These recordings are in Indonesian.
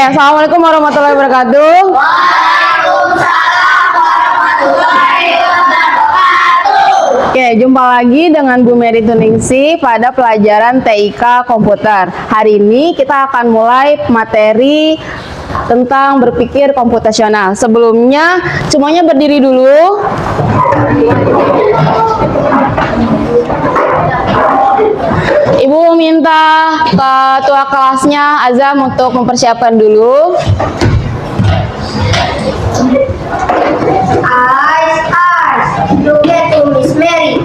Assalamualaikum warahmatullahi wabarakatuh. Waalaikumsalam warahmatullahi wabarakatuh. Oke, jumpa lagi dengan Bu Mary Tuningsih pada pelajaran TIK Komputer. Hari ini kita akan mulai materi tentang berpikir komputasional. Sebelumnya, semuanya berdiri dulu. Ibu minta ketua kelasnya Azam untuk mempersiapkan dulu. Eyes, look at to Miss Mary.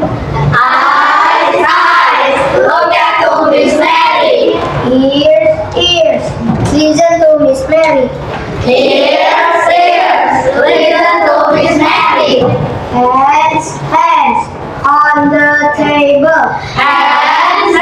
Eyes, look at to Miss Mary. Ears, listen to Miss Mary. Ears, listen to Miss Mary. Hands, on the table. Hands,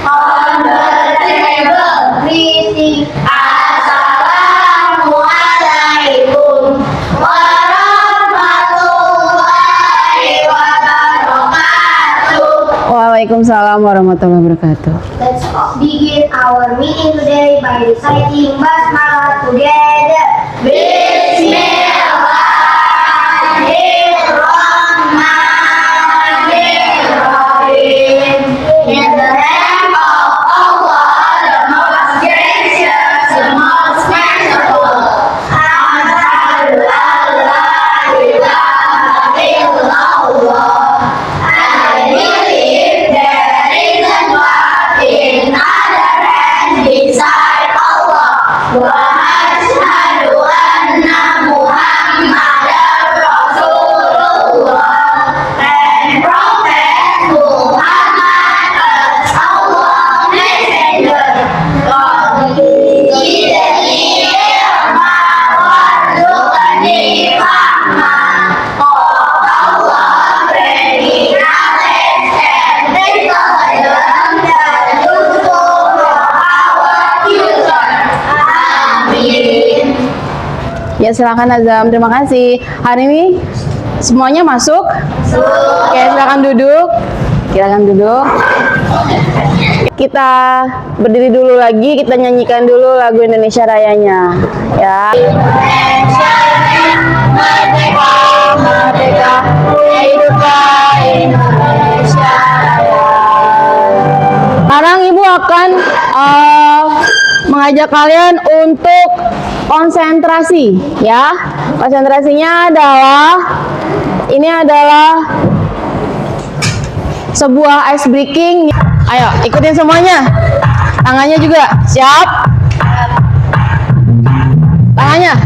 on the table. Greeting. Assalamualaikum warahmatullahi wabarakatuh. Waalaikumsalam warahmatullahi wabarakatuh. Let's begin our meeting today by reciting Basmalah together. Bismillahirrahmanirrahim. In the name of Allah, the most gracious, the most merciful. Asyhadu an la ilaha illallah. I believe there isn't one in other hand beside Allah. Wa asyhadu anna Muhammadar Rasulullah. And Prophet Muhammad is Allah's messenger. God jidani ilma warzuqni fahma. Oh Allah, grant me knowledge and wisdom that useful for our future. Amin. Ya, silakan Azam. Terima kasih. Hari ini semuanya masuk? Oke, silakan duduk. Silakan duduk. Kita berdiri dulu lagi, kita nyanyikan dulu lagu Indonesia Rayanya. Ya. Merdeka, merdeka, hiduplah Indonesia Raya. Sekarang Ibu akan mengajak kalian untuk konsentrasi, ya. Konsentrasinya ini adalah sebuah ice breaking. Ayo, ikutin semuanya. Tangannya juga. Siap? Tangannya.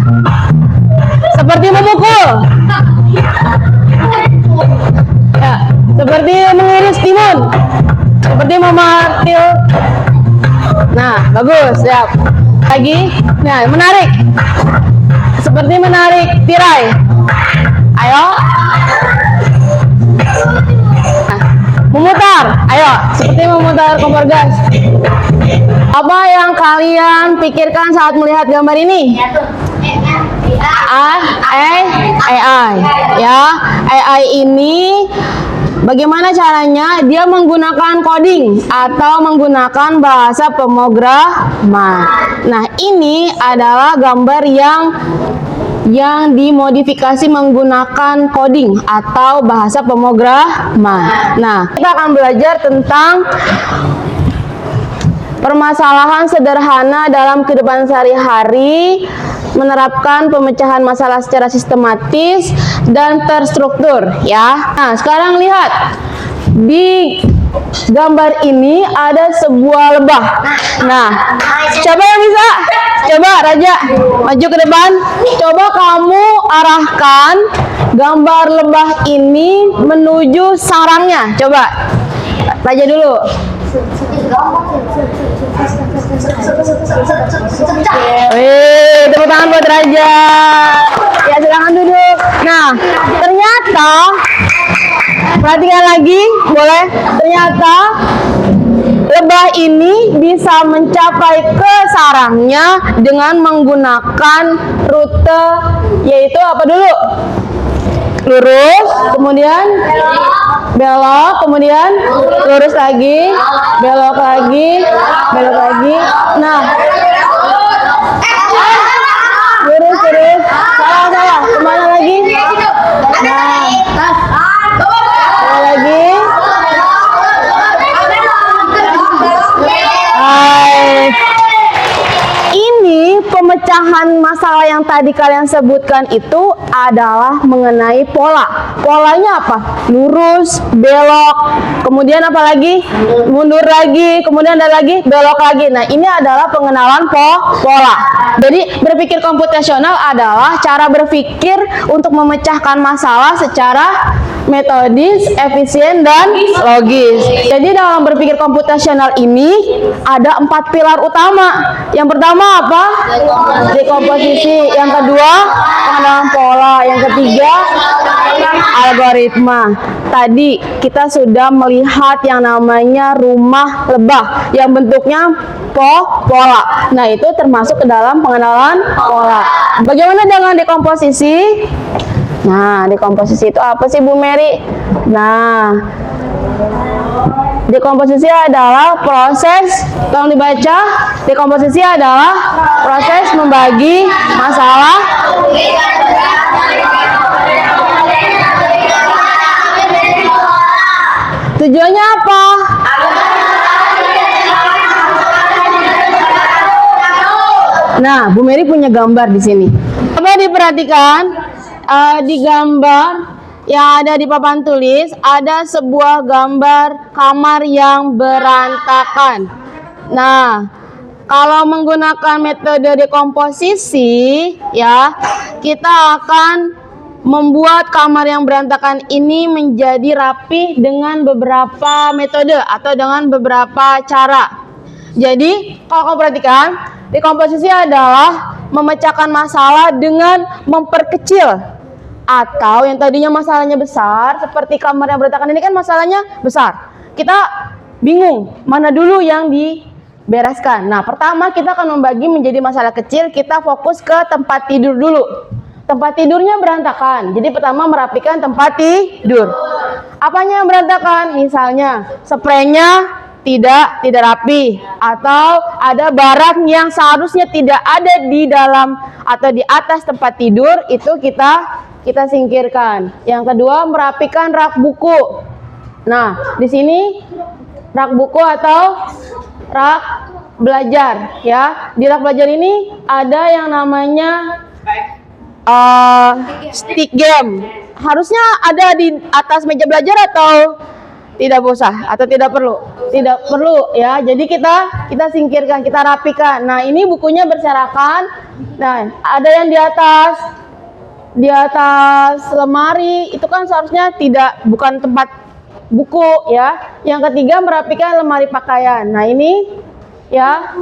Seperti memukul. Ya, seperti mengiris timun. Seperti mematil. Nah, bagus. Siap. Lagi. Nah, menarik. Seperti menarik tirai. Ayo. Nah, memutar. Ayo, seperti memutar kompor gas. Apa yang kalian pikirkan saat melihat gambar ini? AI. Ya, AI ini bagaimana caranya? Dia menggunakan coding atau menggunakan bahasa pemrograman. Nah, ini adalah gambar yang dimodifikasi menggunakan coding atau bahasa pemrograman. Nah, kita akan belajar tentang permasalahan sederhana dalam kehidupan sehari-hari, menerapkan pemecahan masalah secara sistematis dan terstruktur, ya. Nah, sekarang lihat di gambar ini ada sebuah lebah. Nah, coba yang bisa, coba Raja maju ke depan. Coba kamu arahkan gambar lebah ini menuju sarangnya. Coba Raja dulu. Tepuk tangan buat Raja. Ya, silakan duduk. Nah, ternyata perhatikan lagi, boleh? Ternyata lebah ini bisa mencapai ke sarangnya dengan menggunakan rute, yaitu apa dulu? Lurus, kemudian belok, kemudian lurus lagi, belok lagi, belok lagi. Nah, pemecahan masalah yang tadi kalian sebutkan itu adalah mengenai pola. Polanya apa? Lurus, belok, kemudian apa lagi? Mundur lagi, kemudian ada lagi belok lagi. Nah, ini adalah pengenalan pola. Jadi, berpikir komputasional adalah cara berpikir untuk memecahkan masalah secara metodis, efisien, dan logis. Jadi dalam berpikir komputasional ini ada 4 pilar utama. Yang pertama apa? Dekomposisi. Yang kedua, pengenalan pola. Yang ketiga, algoritma. Tadi kita sudah melihat yang namanya rumah lebah yang bentuknya pola. Nah, itu termasuk ke dalam pengenalan pola. Bagaimana dengan dekomposisi? Nah, dekomposisi itu apa sih Bu Mary? Nah, dekomposisi adalah proses, tolong dibaca. Dekomposisi adalah proses membagi masalah tujuannya apa? Nah, Bu Mary punya gambar di sini. Coba diperhatikan. Di gambar yang ada di papan tulis ada sebuah gambar kamar yang berantakan. Nah, kalau menggunakan metode dekomposisi ya, kita akan membuat kamar yang berantakan ini menjadi rapi dengan beberapa metode atau dengan beberapa cara. Jadi, kalau kamu perhatikan, dekomposisi adalah memecahkan masalah dengan memperkecil. Atau yang tadinya masalahnya besar, seperti kamar yang berantakan ini kan masalahnya besar. Kita bingung mana dulu yang dibereskan. Nah, pertama kita akan membagi menjadi masalah kecil. Kita fokus ke tempat tidur dulu. Tempat tidurnya berantakan. Jadi pertama merapikan tempat tidur. Apanya yang berantakan? Misalnya spraynya tidak rapi, atau ada barang yang seharusnya tidak ada di dalam atau di atas tempat tidur, itu kita singkirkan. Yang kedua, merapikan rak buku. Nah, di sini rak buku atau rak belajar ya. Di rak belajar ini ada yang namanya stick game. Harusnya ada di atas meja belajar atau tidak usah atau tidak perlu? Tidak perlu ya. Jadi kita singkirkan, kita rapikan. Nah, ini bukunya berserakan. Nah, ada yang di atas lemari, itu kan seharusnya bukan tempat buku ya. Yang ketiga, merapikan lemari pakaian. Nah, ini ya,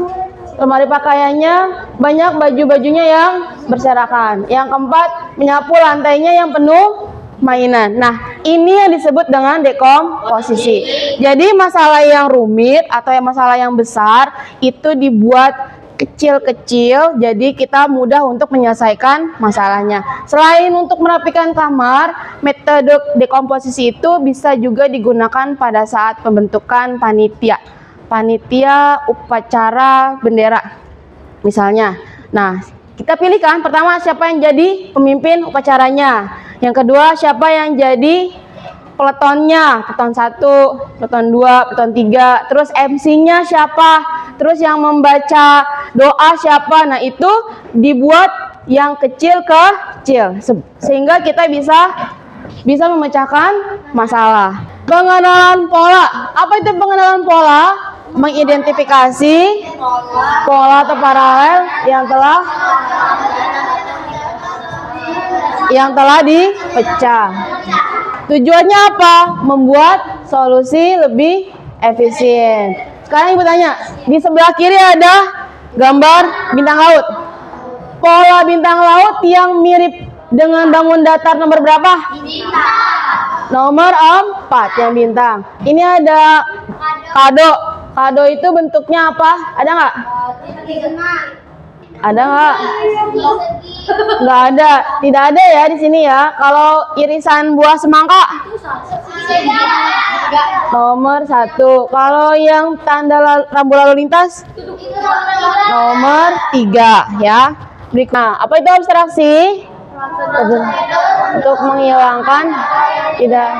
lemari pakaiannya banyak baju-bajunya yang berserakan. Yang keempat, menyapu lantainya yang penuh mainan. Nah, ini yang disebut dengan dekomposisi. Jadi masalah yang rumit atau masalah yang besar itu dibuat kecil-kecil, jadi kita mudah untuk menyelesaikan masalahnya. Selain untuk merapikan kamar, metode dekomposisi itu bisa juga digunakan pada saat pembentukan panitia upacara bendera misalnya. Nah, kita pilihkan pertama siapa yang jadi pemimpin upacaranya. Yang kedua, siapa yang jadi peletonnya, peleton 1, peleton 2, peleton 3, terus MC-nya siapa, terus yang membaca doa siapa. Nah, itu dibuat yang kecil-kecil sehingga kita bisa memecahkan masalah. Pengenalan pola. Apa itu pengenalan pola? Mengidentifikasi pola atau paralel yang telah dipecah. Tujuannya apa? Membuat solusi lebih efisien. Sekarang Ibu tanya, di sebelah kiri ada gambar bintang laut. Pola bintang laut yang mirip dengan bangun datar nomor berapa? Nomor 4 yang bintang. Ini ada kado. Kado itu bentuknya apa? Ada nggak? Ada nggak? Nggak ada. Tidak ada ya di sini ya. Kalau irisan buah semangka? Nomor 1. Kalau yang tanda rambu lalu lintas? Nomor 3 ya. Berikutnya, apa itu abstraksi? Untuk menghilangkan tidak.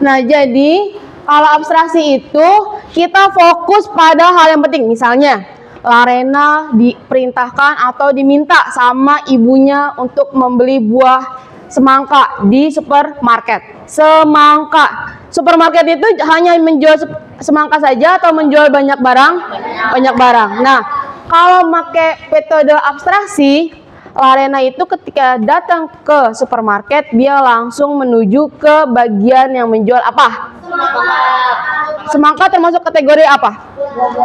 Nah, jadi kalau abstraksi itu kita fokus pada hal yang penting. Misalnya, Larena diperintahkan atau diminta sama ibunya untuk membeli buah semangka di supermarket. Semangka. Supermarket itu hanya menjual semangka saja atau menjual banyak barang? Banyak barang. Nah, kalau pakai metode abstraksi, Larena itu ketika datang ke supermarket, dia langsung menuju ke bagian yang menjual apa? Semangka termasuk kategori apa?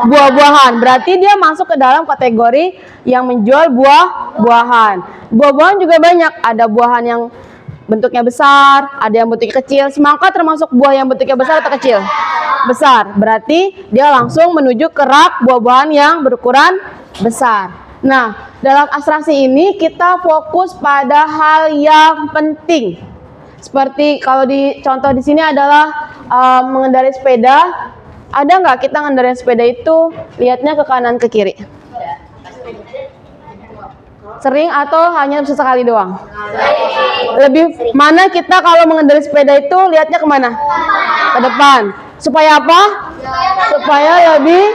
Buah-buahan. Berarti dia masuk ke dalam kategori yang menjual buah-buahan. Buah-buahan juga banyak. Ada buahan yang bentuknya besar, ada yang bentuknya kecil. Semangka termasuk buah yang bentuknya besar atau kecil? Besar. Berarti dia langsung menuju ke rak buah-buahan yang berukuran besar. Nah, dalam abstraksi ini kita fokus pada hal yang penting. Seperti kalau di contoh di sini adalah mengendarai sepeda. Ada nggak kita mengendarai sepeda itu lihatnya ke kanan ke kiri? Sering atau hanya sesekali doang? Lebih mana kita kalau mengendarai sepeda itu lihatnya kemana? Ke depan. Supaya apa? Supaya lebih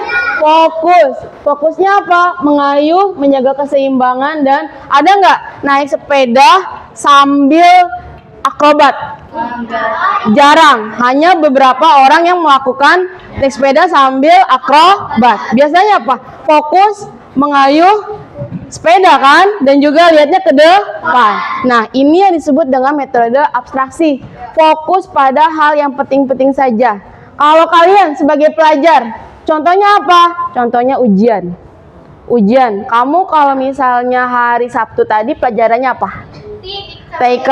fokus. Fokusnya apa? Mengayuh, menjaga keseimbangan, dan ada nggak naik sepeda sambil akrobat? Jarang. Hanya beberapa orang yang melakukan naik sepeda sambil akrobat. Biasanya apa? Fokus, mengayuh sepeda kan, dan juga lihatnya ke depan. Nah, ini yang disebut dengan metode abstraksi. Fokus pada hal yang penting-penting saja. Kalau kalian sebagai pelajar, contohnya apa? Contohnya ujian. Ujian. Kamu kalau misalnya hari Sabtu tadi pelajarannya apa? TK.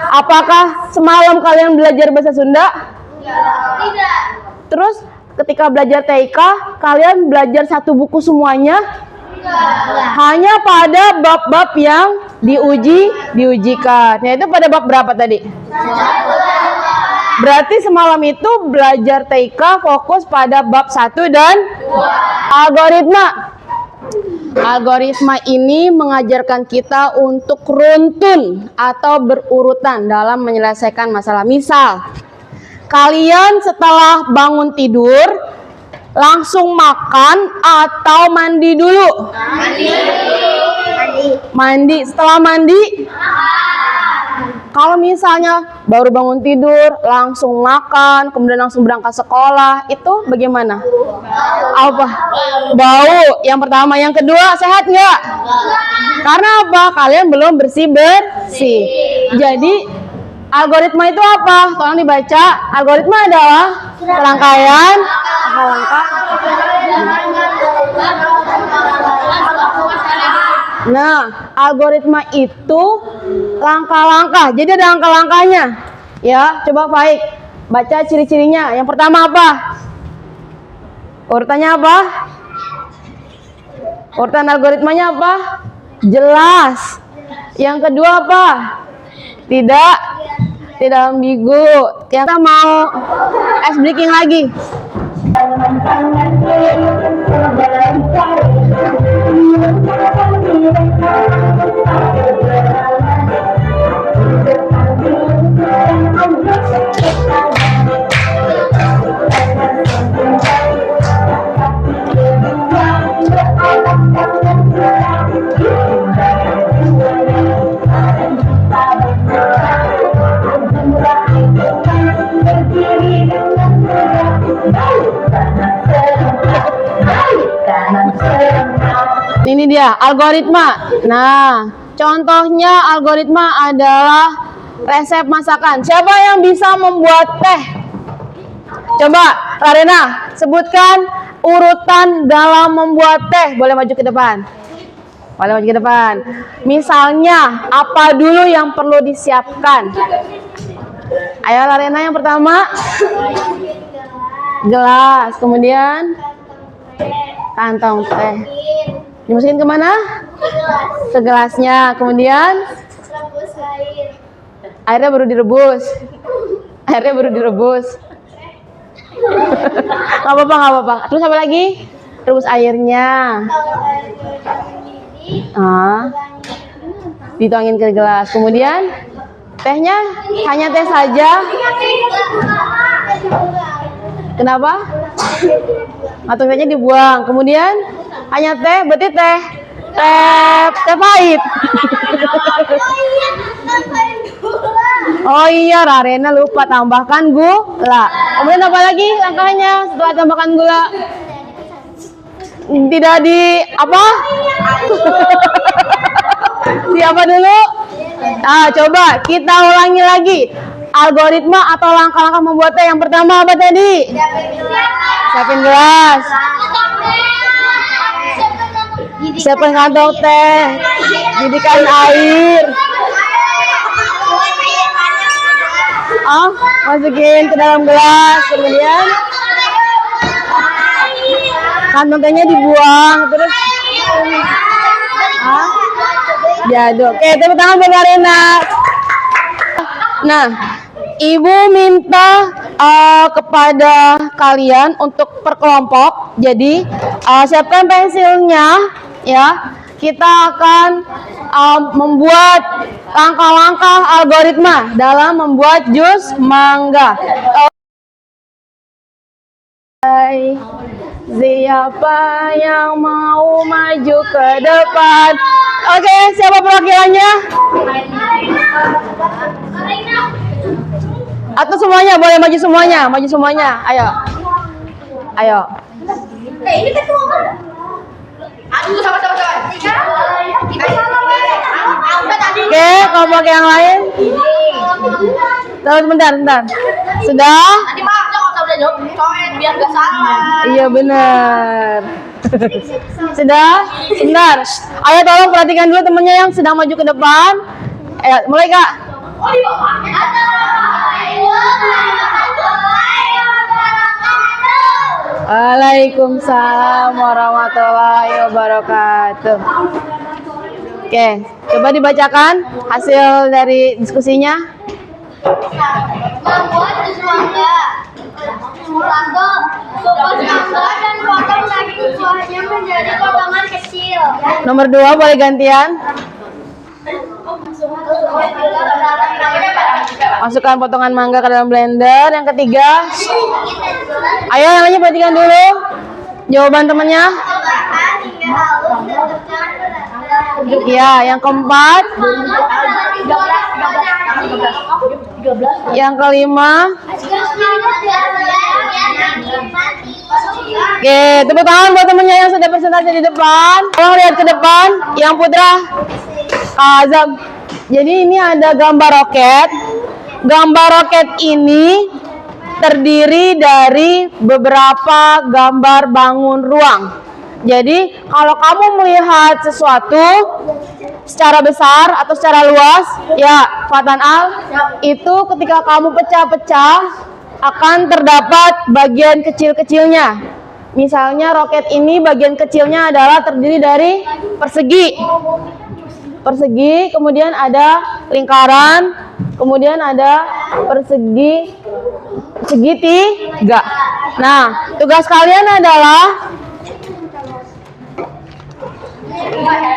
Apakah semalam kalian belajar bahasa Sunda? Tidak. Terus ketika belajar TK, kalian belajar satu buku semuanya? Hanya pada bab-bab yang diujikan. Nah, itu pada bab berapa tadi? Berarti semalam itu belajar TK fokus pada bab 1 dan 2. Algoritma. Algoritma ini mengajarkan kita untuk runtun atau berurutan dalam menyelesaikan masalah. Misal, kalian setelah bangun tidur langsung makan atau mandi dulu? Mandi. Setelah mandi? Kalau misalnya baru bangun tidur, langsung makan, kemudian langsung berangkat sekolah, itu bagaimana? Apa? Bau. Yang pertama. Yang kedua, sehat nggak? Karena apa? Kalian belum bersih-bersih. Jadi, algoritma itu apa? Tolong dibaca. Algoritma adalah serangkaian langkah. Nah, algoritma itu langkah-langkah. Jadi ada langkah-langkahnya. Ya, coba Faik baca ciri-cirinya. Yang pertama apa? Urutannya apa? Urutan algoritmanya apa? Jelas. Yang kedua apa? Tidak ambigu. Yang kita mau ice breaking lagi. Ini dia algoritma. Nah, contohnya algoritma adalah resep masakan. Siapa yang bisa membuat teh? Coba, Larena, sebutkan urutan dalam membuat teh. Boleh maju ke depan. Boleh maju ke depan. Misalnya, apa dulu yang perlu disiapkan? Ayo Larena, yang pertama. Gelas. Kemudian kantong teh. Dimasukin kemana? Ke gelasnya. Kemudian airnya baru direbus. Gak apa-apa. Terus apa lagi? Rebus airnya. Dituangin ke gelas. Kemudian Tehnya hanya teh saja. Kenapa? Atau tehnya dibuang. Kemudian hanya teh, berarti teh pahit. Oh iya, Rarena lupa tambahkan gula. Kemudian apa lagi langkahnya setelah tambahkan gula? Tidak di apa? Di apa dulu? Coba kita ulangi lagi. Algoritma atau langkah-langkah membuat teh. Yang pertama apa tadi? Siapin gelas. Siapin kantong teh. Didihkan air. Masukin ke dalam gelas. Kemudian kantong tehnya dibuang. Terus diaduk. Oke, tepuk tangan buat Rarena. Nah, Ibu minta kepada kalian untuk per kelompok. Jadi siapkan pensilnya ya. Kita akan membuat langkah-langkah algoritma dalam membuat jus mangga. Siapa yang mau maju ke depan? Oke, siapa perwakilannya? Atau semuanya? Boleh maju semuanya, maju semuanya. Ayo. Ayo. Ini ketua kan? Aduh, sama-sama. Oke, kelompok yang lain. Terus bentar. Sudah? Tadi Pak, udah jawab coet biar gak salah. Iya benar. Sudah? Sebentar. Ayo tolong perhatikan dulu temennya yang sedang maju ke depan. Ayo, mulai Kak. Oh, di bawah. Waalaikumsalam warahmatullahi wabarakatuh. Oke, coba dibacakan hasil dari diskusinya. Membuat jus mangga. Kukus mangga dan potong daging buahnya menjadi potongan kecil. Nomor 2 boleh gantian. Masukkan potongan mangga ke dalam blender. Yang ketiga, ayo yang lainnya perhatikan dulu jawaban temannya. Ya, yang keempat. Yang kelima. Oke, tepuk tangan buat temennya yang sudah presentasi di depan. Tolong lihat ke depan. Yang Putra, Azam. Jadi ini ada gambar roket. Gambar roket ini terdiri dari beberapa gambar bangun ruang. Jadi kalau kamu melihat sesuatu secara besar atau secara luas, ya Fatan Al, itu ketika kamu pecah-pecah akan terdapat bagian kecil-kecilnya. Misalnya roket ini bagian kecilnya adalah terdiri dari persegi, kemudian ada lingkaran, kemudian ada segitiga. Nah, tugas kalian adalah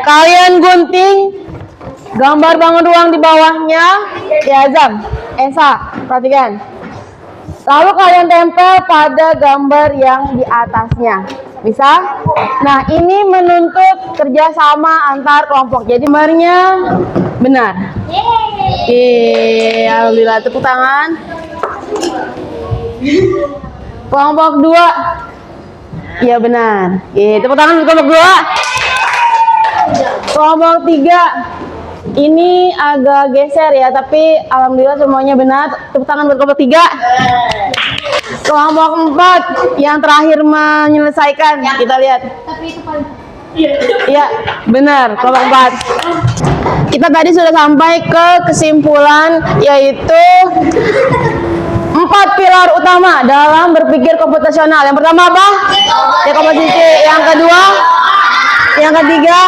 kalian gunting gambar bangun ruang di bawahnya. Ya Azam, Esa, perhatikan. Lalu kalian tempel pada gambar yang di atasnya. Bisa? Nah, ini menuntut kerjasama antar kelompok. Jadi gambarnya benar. Alhamdulillah, tepuk tangan. Kelompok 2. Iya benar. Tepuk tangan untuk kelompok 2. Kelompok 3. Ini agak geser ya, tapi alhamdulillah semuanya benar. Tepuk tangan buat kelompok 3. Kelompok 4 yang terakhir menyelesaikan. Kita lihat. Iya, benar. Kelompok 4. Kita tadi sudah sampai ke kesimpulan, yaitu 4 pilar utama dalam berpikir komputasional. Yang pertama apa? Dekomposisi. Yang kedua? Yang ketiga?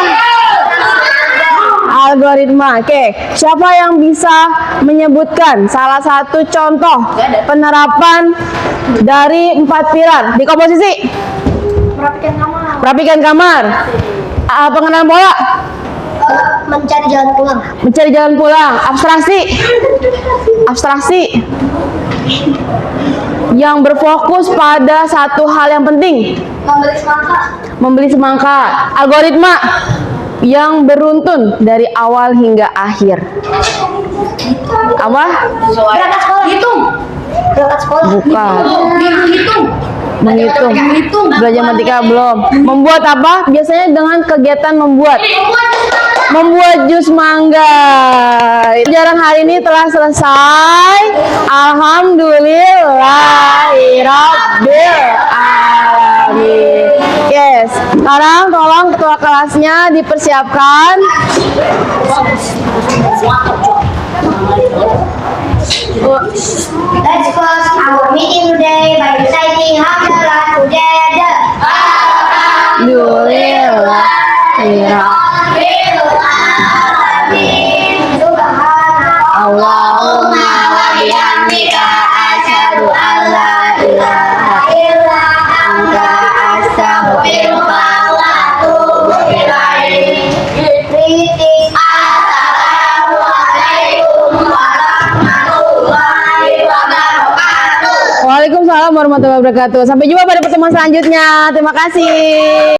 Algoritma. Oke, siapa yang bisa menyebutkan salah satu contoh penerapan dari 4 pilar? Dekomposisi. Merapikan kamar. Rapikan kamar. Pengenalan pola. Mencari jalan pulang. Mencari jalan pulang. Abstraksi. Abstraksi. Yang berfokus pada satu hal yang penting. Membeli semangka. Membeli semangka. Algoritma yang beruntun dari awal hingga akhir. Apa? Berangkat sekolah. Hitung. Berangkat sekolah. Bukan. Hitung. Menghitung. Belajar matematika belum. Membuat apa? Biasanya dengan kegiatan membuat. Membuat jus mangga. Pelajaran hari ini telah selesai. Alhamdulillahirabbil alamin. Yes. Sekarang tolong ketua kelasnya dipersiapkan. Let's close our meeting today by reciting Hamdalah together. Allahumma wa bihamdika asyhadu an la ilaha illa anta astaghfiruka wa atubu ilaik. Assalamualaikum warahmatullahi wabarakatuh. Waalaikumsalam warahmatullahi wabarakatuh. Sampai jumpa pada pertemuan selanjutnya. Terima kasih.